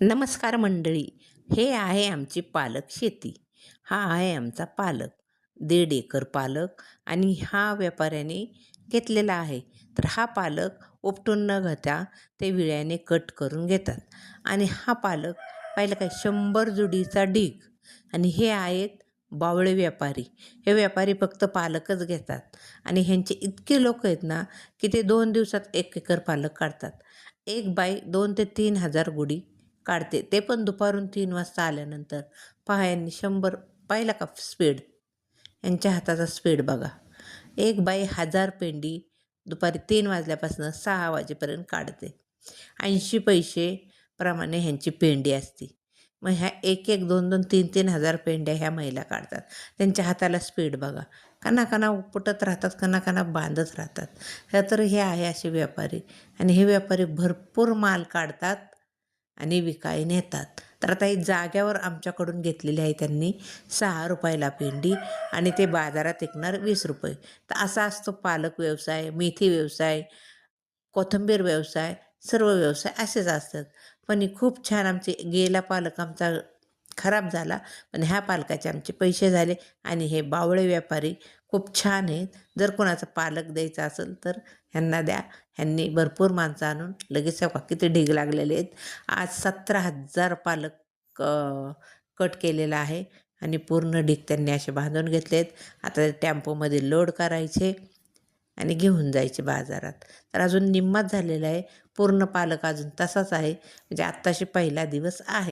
नमस्कार मंडळी. हे आहे आमची पालक शेती. हा आहे आमचा पालक. 1.5 एकर पालक आणि हा व्यापाऱ्याने घेतलेला आहे. तर हा पालक उपटून न घेता ते विळ्याने कट करून घेतात. आणि हा पालक पाहिलं काय 100 जुडीचा ढीग. आणि हे आहेत बावळे व्यापारी. हे व्यापारी फक्त पालकच घेतात आणि ह्यांचे इतके लोक आहेत ना, की ते 2 दिवसात 1 एकर पालक काढतात. एक बाई 2 ते 3,000 गुढी काढते, ते पण दुपारून 3 वाजता आल्यानंतर. पहा यांनी 100 पाहिला का स्पीड, यांच्या हाताचा स्पीड बघा. एक बाई 1000 पेंडी दुपारी 3 वाजल्यापासून 6 वाजेपर्यंत काढते. 80 पैसे प्रमाणे ह्यांची पेंडी असते. मग ह्या 1-1, 2-2, 3-3 हजार पेंड्या ह्या महिला काढतात. त्यांच्या हाताला स्पीड बघा. कणाकणा उपटत राहतात, कणाकणा बांधत राहतात. तर हे आहे असे व्यापारी. आणि हे व्यापारी भरपूर माल काढतात आणि विकाय नेतात. तर आता ही जाग्यावर आमच्याकडून घेतलेली आहे त्यांनी 6 रुपयाला पेंडी आणि ते बाजारात विकणार 20 रुपये. तर असा असतो पालक व्यवसाय, मेथी व्यवसाय, कोथिंबीर व्यवसाय, सर्व व्यवसाय असेच असतात. पण ही खूप छान आमचे गेला पालक आमचा खराब झाला, पण ह्या पालकाचे आमचे पैसे झाले. आणि हे बावळे व्यापारी खूप छान आहेत. जर कोणाचा पालक द्यायचा असेल तर ह्यांना द्या. ह्यांनी भरपूर माणसं आणून लगेच किती ढीग लागलेले आहेत. आज 17,000 पालक कट केलेला आहे आणि पूर्ण ढीग त्यांनी असे बांधून घेतले आहेत. आता टेम्पोमध्ये लोड करायचे आणि घेऊन जायचे बाजारात. तर अजून निम्माच झालेला आहे. पूर्ण पालक अजून तसाच आहे. म्हणजे आत्ताशी पहिला दिवस आहे.